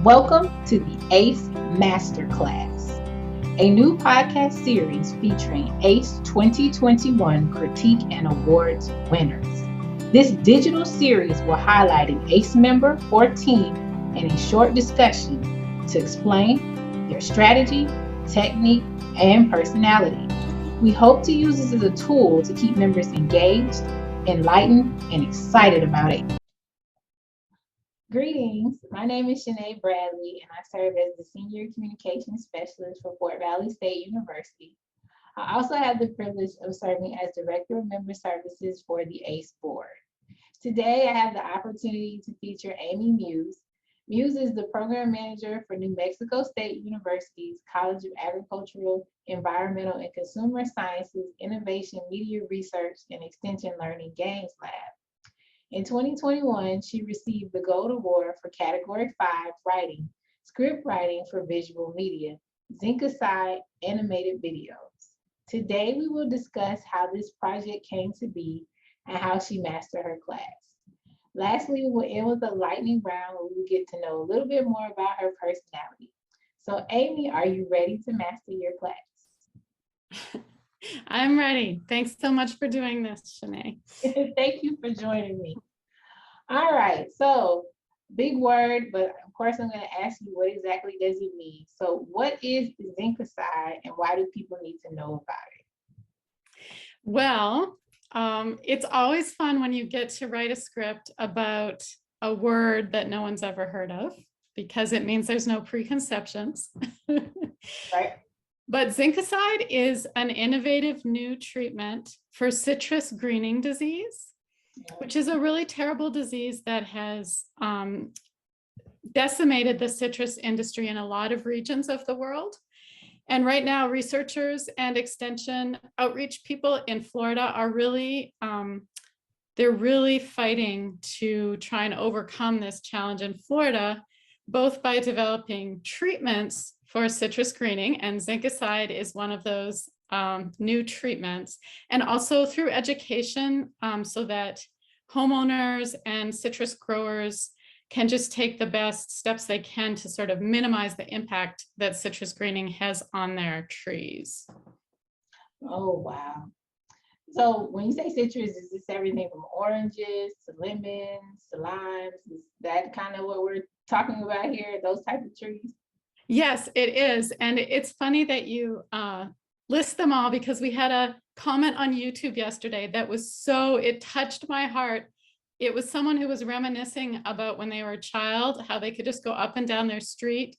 Welcome to the ACE Masterclass, a new podcast series featuring ACE 2021 Critique and Awards winners. This digital series will highlight an ACE member or team in a short discussion to explain their strategy, technique, and personality. We hope to use this as a tool to keep members engaged, enlightened, and excited about it. Greetings, my name is Shanae Bradley, and I serve as the Senior Communications Specialist for Fort Valley State University. I also have the privilege of serving as Director of Member Services for the ACE Board. Today, I have the opportunity to feature Amy Muise. Muise is the Program Manager for New Mexico State University's College of Agricultural, Environmental, and Consumer Sciences Innovation Media Research and Extension Learning Games Lab. In 2021, she received the Gold Award for Category 5 Writing, Script Writing for Visual Media, Zinkicide Animated Videos. Today, we will discuss how this project came to be and how she mastered her class. Lastly, we will end with a lightning round where we will get to know a little bit more about her personality. So, Amy, are you ready to master your class? I'm ready. Thanks so much for doing this, Shanae. Thank you for joining me. All right, so big word, but of course I'm going to ask you, what exactly does it mean? So what is Zinkicide and why do people need to know about it? Well, it's always fun when you get to write a script about a word that no one's ever heard of, because it means there's no preconceptions. Right. But Zinkicide is an innovative new treatment for citrus greening disease, which is a really terrible disease that has decimated the citrus industry in a lot of regions of the world. And right now, researchers and extension outreach people in Florida are really, they're really fighting to try and overcome this challenge in Florida, both by developing treatments for citrus greening, and Zinkicide is one of those new treatments, and also through education so that homeowners and citrus growers can just take the best steps they can to sort of minimize the impact that citrus greening has on their trees. Oh, wow. So when you say citrus, is this everything from oranges to lemons to limes? Is that kind of what we're talking about here, those type of trees? Yes, it is. And it's funny that you list them all, because we had a comment on YouTube yesterday that was it touched my heart. It was someone who was reminiscing about when they were a child, how they could just go up and down their street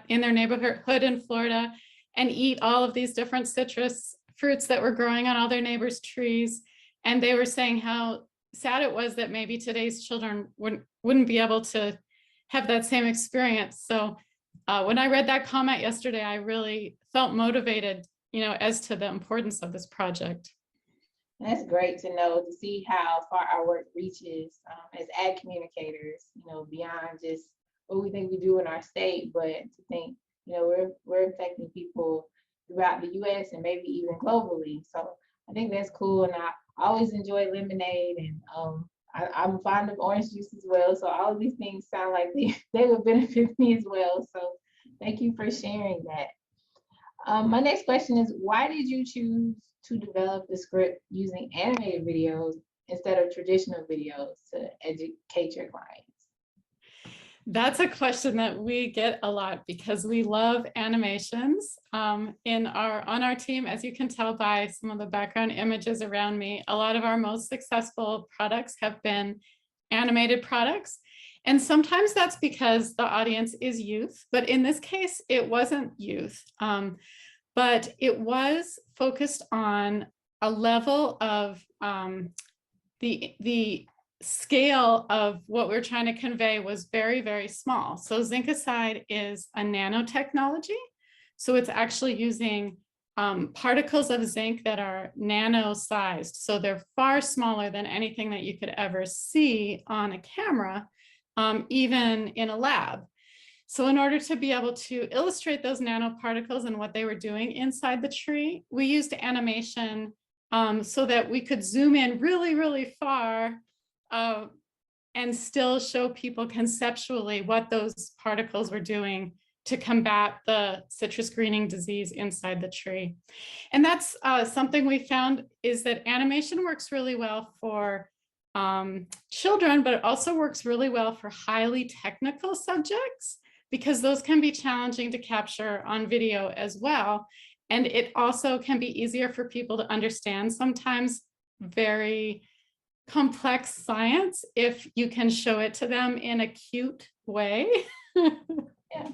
in their neighborhood in Florida and eat all of these different citrus fruits that were growing on all their neighbors' trees. And they were saying how sad it was that maybe today's children wouldn't be able to have that same experience. So when I read that comment yesterday, I really felt motivated, as to the importance of this project. That's great to know, to see how far our work reaches as ad communicators, beyond just what we think we do in our state, but to think, we're affecting people throughout the US and maybe even globally. So I think that's cool. And I always enjoy lemonade, and I'm fond of orange juice as well. So all of these things sound like they would benefit me as well. So thank you for sharing that. My next question is, why did you choose to develop the script using animated videos instead of traditional videos to educate your clients? That's a question that we get a lot, because we love animations. On our team, as you can tell by some of the background images around me, a lot of our most successful products have been animated products. And sometimes that's because the audience is youth, but in this case, it wasn't youth. But it was focused on a level of the scale of what we're trying to convey was very, very small. So Zinkicide is a nanotechnology. So it's actually using particles of zinc that are nano-sized. So they're far smaller than anything that you could ever see on a camera, even in a lab. So in order to be able to illustrate those nanoparticles and what they were doing inside the tree, we used animation so that we could zoom in really, really far and still show people conceptually what those particles were doing to combat the citrus greening disease inside the tree. And that's something we found, is that animation works really well for children, but it also works really well for highly technical subjects, because those can be challenging to capture on video as well. And it also can be easier for people to understand sometimes very complex science if you can show it to them in a cute way. Yeah.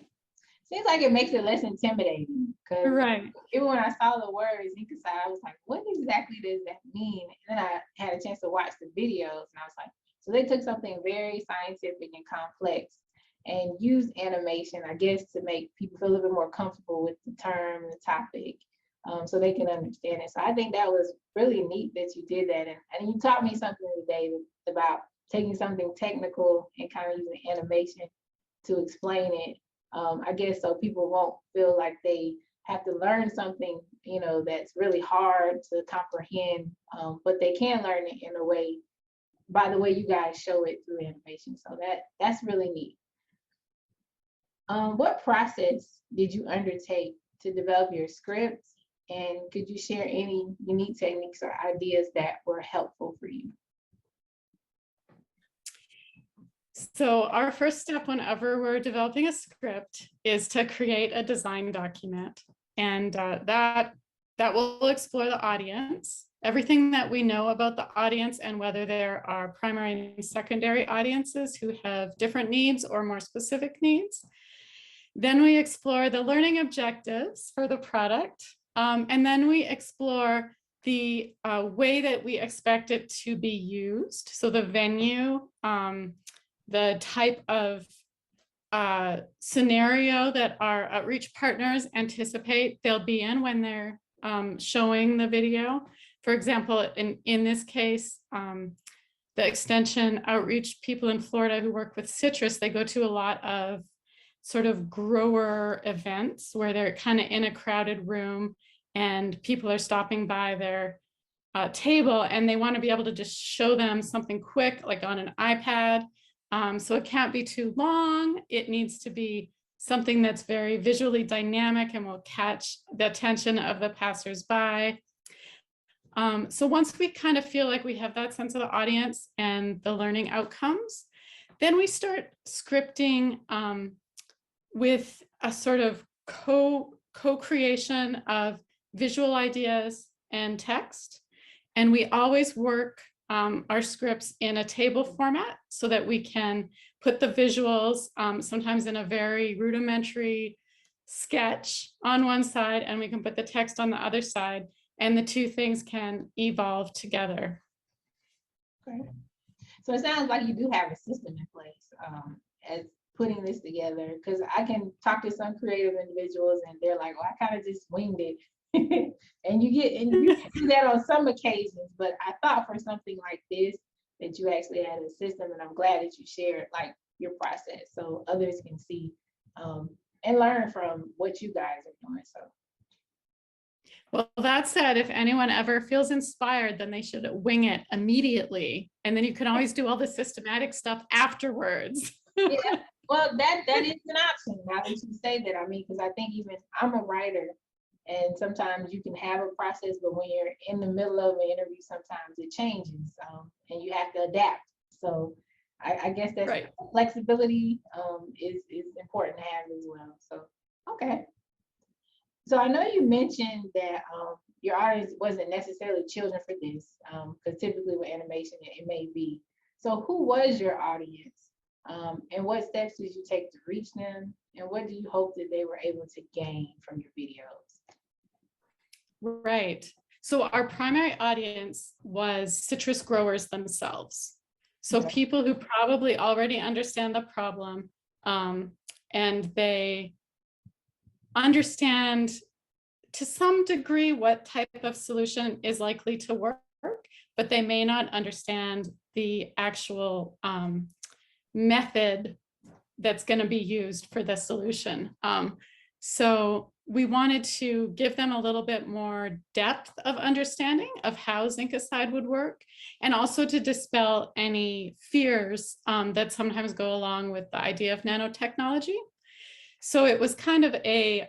Seems like it makes it less intimidating, because Right. even when I saw the word Zinkicide, I was like, what exactly does that mean? And then I had a chance to watch the videos, and I was like, so they took something very scientific and complex and used animation, I guess, to make people feel a little bit more comfortable with the term, the topic, so they can understand it. So I think that was really neat that you did that. And you taught me something today about taking something technical and kind of using animation to explain it. I guess so people won't feel like they have to learn something, that's really hard to comprehend, but they can learn it in a way, by the way you guys show it through animation. So that's really neat. What process did you undertake to develop your scripts? And could you share any unique techniques or ideas that were helpful for you? So our first step whenever we're developing a script is to create a design document. And that will explore the audience, everything that we know about the audience, and whether there are primary and secondary audiences who have different needs or more specific needs. Then we explore the learning objectives for the product. And then we explore the way that we expect it to be used. So the venue, the type of scenario that our outreach partners anticipate they'll be in when they're showing the video. For example, in this case, the extension outreach people in Florida who work with citrus, they go to a lot of sort of grower events where they're kind of in a crowded room and people are stopping by their table, and they want to be able to just show them something quick, like on an iPad. So it can't be too long. It needs to be something that's very visually dynamic and will catch the attention of the passersby. So once we kind of feel like we have that sense of the audience and the learning outcomes, then we start scripting with a sort of co-creation of visual ideas and text. And we always work our scripts in a table format so that we can put the visuals sometimes in a very rudimentary sketch on one side, and we can put the text on the other side, and the two things can evolve together. Okay. So it sounds like you do have a system in place as putting this together, because I can talk to some creative individuals and they're like, well, I kind of just winged it. and you do that on some occasions, but I thought for something like this that you actually had a system, and I'm glad that you shared like your process so others can see and learn from what you guys are doing. So well, that said, if anyone ever feels inspired, then they should wing it immediately, and then you can always do all the systematic stuff afterwards. yeah, well, that is an option now that you say that. I mean, because I think even I'm a writer, and sometimes you can have a process, but when you're in the middle of an interview, sometimes it changes, and you have to adapt. So I guess that's right. Flexibility is important to have as well. So okay. So I know you mentioned that your audience wasn't necessarily children for this, because typically with animation it may be. So who was your audience? And what steps did you take to reach them? And what do you hope that they were able to gain from your videos? Right. So our primary audience was citrus growers themselves. So okay. People who probably already understand the problem, and they understand to some degree what type of solution is likely to work, but they may not understand the actual method that's going to be used for the solution. So we wanted to give them a little bit more depth of understanding of how Zinkicide would work, and also to dispel any fears that sometimes go along with the idea of nanotechnology. So it was kind of a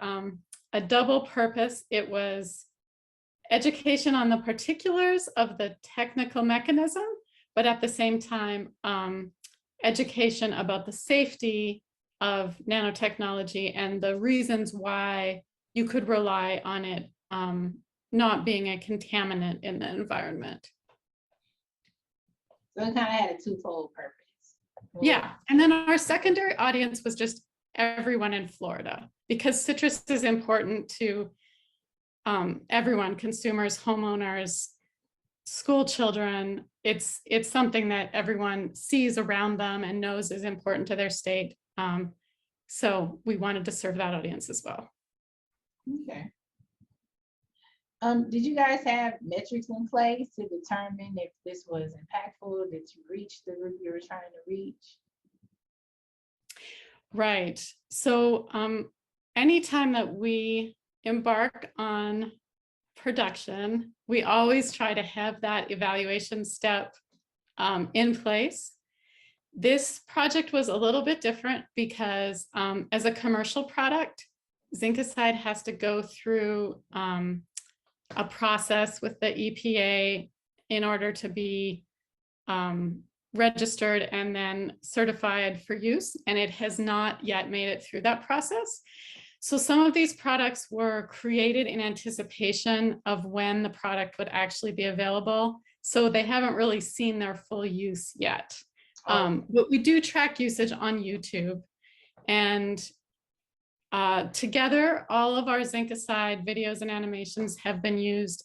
double purpose. It was education on the particulars of the technical mechanism, but at the same time, education about the safety of nanotechnology and the reasons why you could rely on it not being a contaminant in the environment. So it kind of had a twofold purpose. Yeah, and then our secondary audience was just everyone in Florida, because citrus is important to everyone, consumers, homeowners, school children. It's something that everyone sees around them and knows is important to their state. So we wanted to serve that audience as well. Okay. Did you guys have metrics in place to determine if this was impactful? Did you reach the group you were trying to reach? Right. So anytime that we embark on production, we always try to have that evaluation step in place. This project was a little bit different because as a commercial product, Zinkicide has to go through a process with the EPA in order to be registered and then certified for use, and it has not yet made it through that process. So some of these products were created in anticipation of when the product would actually be available. So they haven't really seen their full use yet. But we do track usage on YouTube, and together, all of our Zinkicide videos and animations have been used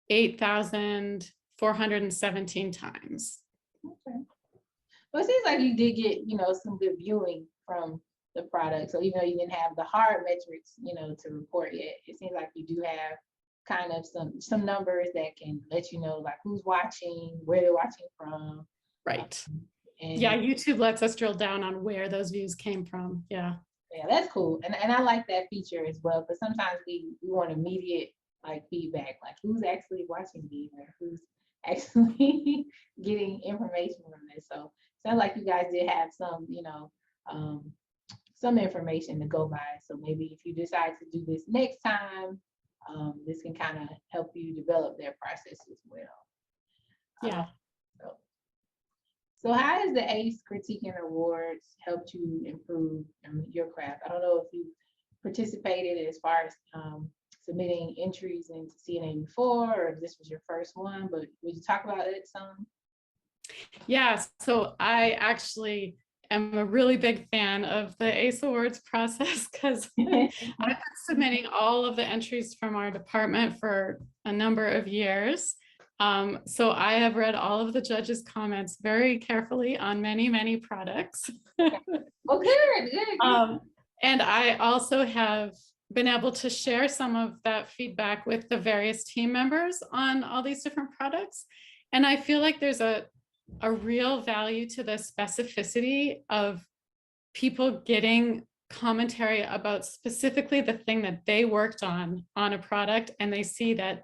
8,417 times. Okay. Well, it seems like you did get, some good viewing from the product. So even though you didn't have the hard metrics, to report yet, it seems like you do have kind of some numbers that can let you know like who's watching, where they're watching from. Right. And yeah, YouTube lets us drill down on where those views came from. Yeah. Yeah, that's cool. And I like that feature as well, but sometimes we want immediate like feedback, like who's actually watching these or who's actually getting information from this. So it sounds like you guys did have some, some information to go by. So maybe if you decide to do this next time, this can kind of help you develop their process as well. Yeah. So how has the ACE Critiquing Awards helped you improve your craft? I don't know if you participated as far as submitting entries into CNA before, or if this was your first one, but would you talk about it some? Yeah, so I actually am a really big fan of the ACE Awards process because I've been submitting all of the entries from our department for a number of years. So I have read all of the judges' comments very carefully on many, many products. Oh, good. And I also have been able to share some of that feedback with the various team members on all these different products. And I feel like there's a real value to the specificity of people getting commentary about specifically the thing that they worked on a product, and they see that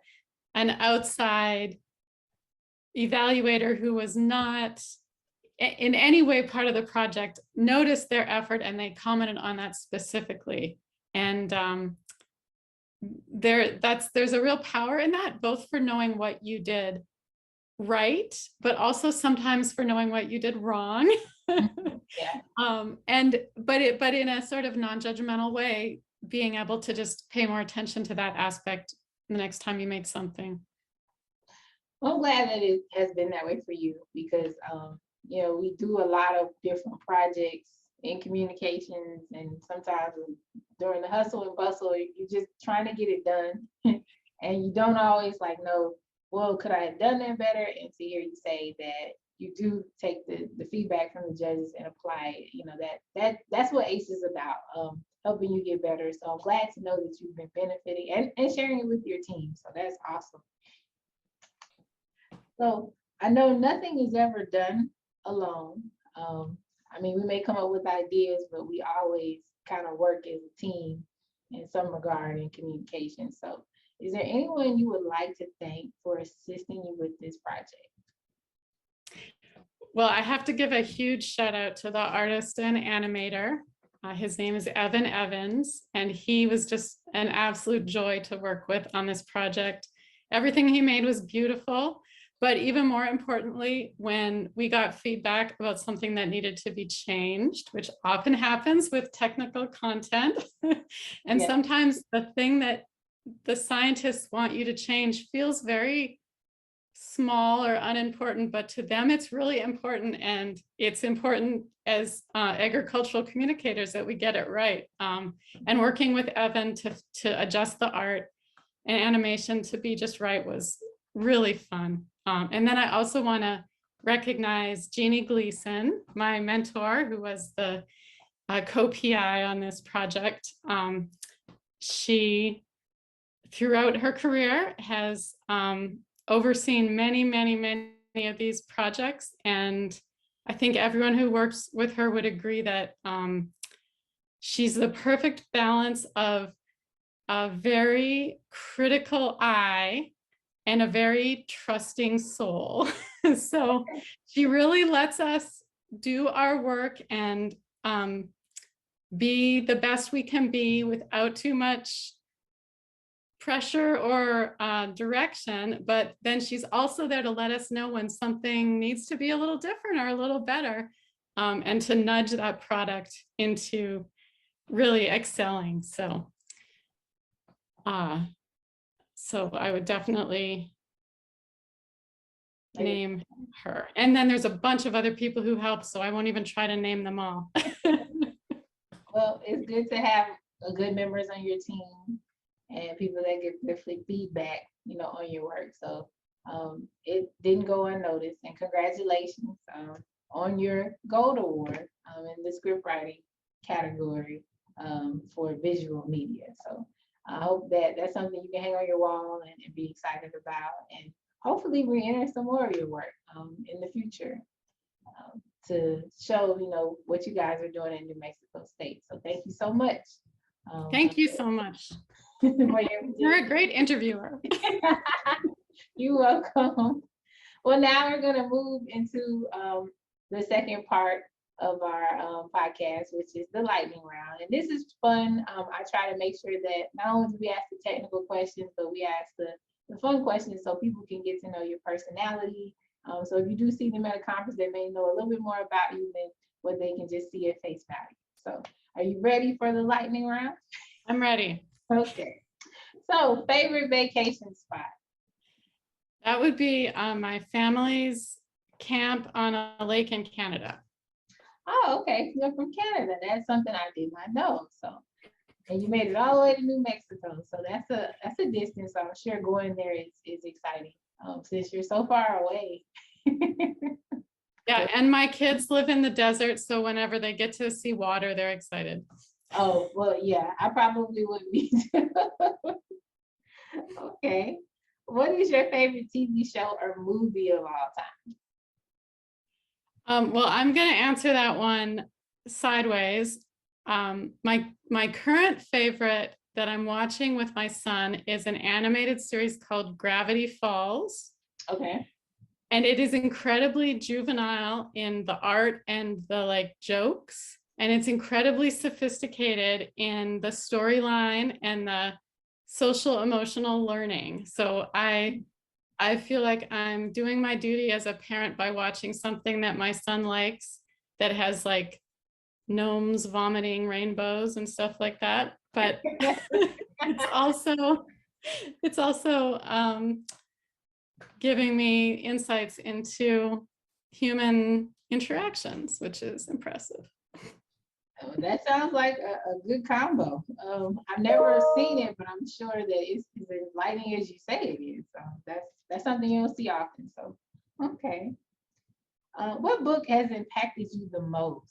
an outside evaluator who was not in any way part of the project noticed their effort and they commented on that specifically. And there's a real power in that, both for knowing what you did right, but also sometimes for knowing what you did wrong. Yeah. But in a sort of non-judgmental way, being able to just pay more attention to that aspect the next time you make something. Well, I'm glad that it has been that way for you because, we do a lot of different projects in communications, and sometimes during the hustle and bustle, you're just trying to get it done. And you don't always know, well, could I have done that better? And to hear you say that you do take the feedback from the judges and apply it, that's what ACE is about, helping you get better. So I'm glad to know that you've been benefiting and sharing it with your team. So that's awesome. So I know nothing is ever done alone. We may come up with ideas, but we always kind of work as a team. in some regard in communication. So is there anyone you would like to thank for assisting you with this project? Well, I have to give a huge shout out to the artist and animator. His name is Evan Evans, and he was just an absolute joy to work with on this project. Everything he made was beautiful, but even more importantly, when we got feedback about something that needed to be changed, which often happens with technical content, and sometimes the thing that the scientists want you to change feels very small or unimportant, but to them it's really important, and it's important as agricultural communicators that we get it right. And working with Evan to adjust the art and animation to be just right was really fun. And then I also want to recognize Jeannie Gleason, my mentor, who was the co-PI on this project. She, throughout her career, has overseen many of these projects. And I think everyone who works with her would agree that she's the perfect balance of a very critical eye and a very trusting soul. So she really lets us do our work and be the best we can be without too much pressure or direction, but then she's also there to let us know when something needs to be a little different or a little better, and to nudge that product into really excelling. So I would definitely name her. And then there's a bunch of other people who help, so I won't even try to name them all. Well, it's good to have good members on your team and people that give good feedback, on your work. So it didn't go unnoticed. And congratulations on your gold award in the script writing category for visual media. So I hope that that's something you can hang on your wall and be excited about, and hopefully re-enter some more of your work in the future to show, what you guys are doing in New Mexico State. So thank you so much. Thank you so much. You're a great interviewer. You're welcome. Well, now we're going to move into the second part of our podcast, which is the lightning round. And this is fun. I try to make sure that not only do we ask the technical questions, but we ask the fun questions so people can get to know your personality. So if you do see them at a conference, they may know a little bit more about you than what they can just see at face value. So are you ready for the lightning round? I'm ready. Okay. So favorite vacation spot? That would be my family's camp on a lake in Canada. Oh, okay. You're from Canada. That's something I did not know. So, and you made it all the way to New Mexico. So that's a distance. So I'm sure going there is exciting. Since you're so far away. Yeah, and my kids live in the desert, so whenever they get to see water, they're excited. Oh, well, yeah, I probably would be too. Okay. What is your favorite TV show or movie of all time? Well, I'm going to answer that one sideways. My current favorite that I'm watching with my son is an animated series called Gravity Falls. Okay. And it is incredibly juvenile in the art and the jokes. And it's incredibly sophisticated in the storyline and the social emotional learning. So I feel like I'm doing my duty as a parent by watching something that my son likes that has gnomes vomiting rainbows and stuff like that. But it's also giving me insights into human interactions, which is impressive. Oh, that sounds like a good combo. I've never seen it, but I'm sure that it's as enlightening as you say it is. So that's something you don't see often. So, okay. What book has impacted you the most?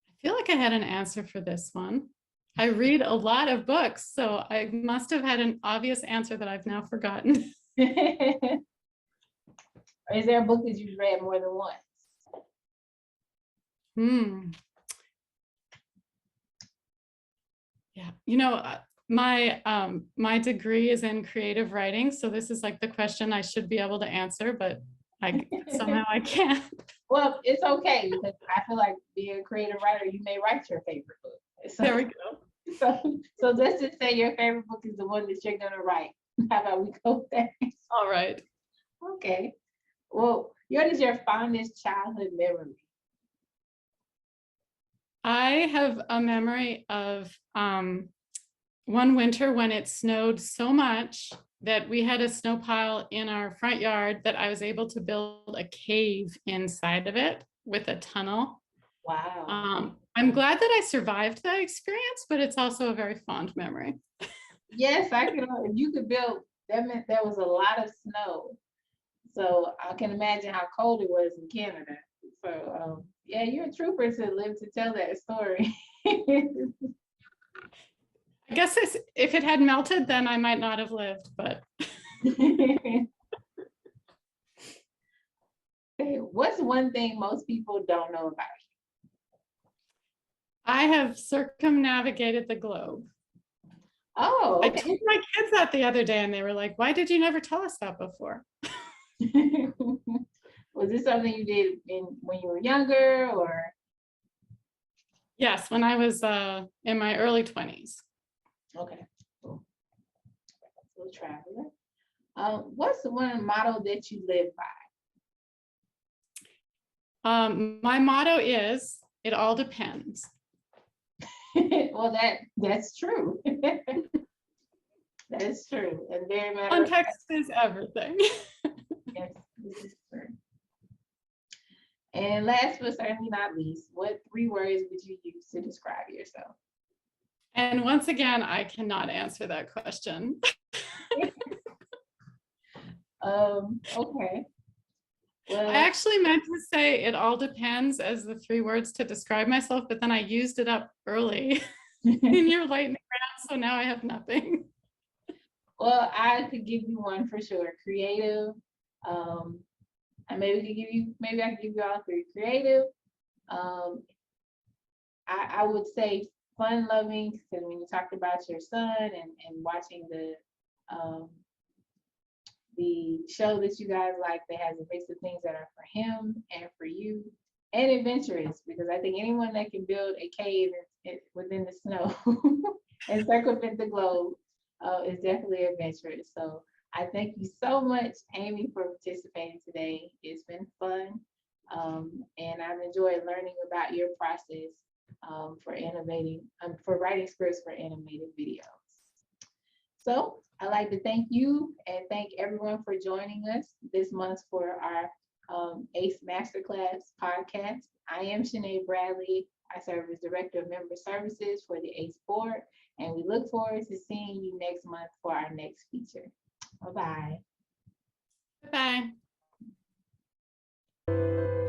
I feel like I had an answer for this one. I read a lot of books, so I must have had an obvious answer that I've now forgotten. Is there a book that you've read more than once? my degree is in creative writing, so this is like the question I should be able to answer, but somehow I can't. Well, it's okay because I feel like being a creative writer, you may write your favorite book. So, There we go. so let's just say your favorite book is the one that you're gonna write. How about we go there? All right. Okay. Well, what is your fondest childhood memory? I have a memory of one winter when it snowed so much that we had a snow pile in our front yard that I was able to build a cave inside of it with a tunnel. Wow. I'm glad that I survived that experience, but it's also a very fond memory. Yes, I can. If you could build, that meant there was a lot of snow. So I can imagine how cold it was in Canada. So yeah, you're a trooper to live to tell that story. I guess if it had melted, then I might not have lived, but. Okay, what's one thing most people don't know about you? I have circumnavigated the globe. Oh, I okay. told my kids that the other day and they were like, why did you never tell us that before? Was this something you did when you were younger or? Yes, when I was in my early 20s. Okay, cool. So traveler. What's the one motto that you live by? My motto is, it all depends. Well, that's true. That is true. And very matter of Context is everything. yes, this is true. And last but certainly not least, what 3 words would you use to describe yourself? And once again, I cannot answer that question. Okay. Well, I actually meant to say it all depends as the 3 words to describe myself, but then I used it up early in your lightning round, so now I have nothing. well, I could give you one for sure. Creative. And maybe I could give you all 3. Creative. I would say fun loving, because when you talked about your son and watching the show that you guys like that has a mix of things that are for him and for you, and adventurous, because I think anyone that can build a cave within the snow and circumvent the globe is definitely adventurous. So I thank you so much, Amy, for participating today. It's been fun. And I've enjoyed learning about your process for writing scripts for animated videos. So I'd like to thank you and thank everyone for joining us this month for our ACE Masterclass podcast. I am Sinead Bradley. I serve as Director of Member Services for the ACE Board, and we look forward to seeing you next month for our next feature. Bye-bye. Bye-bye.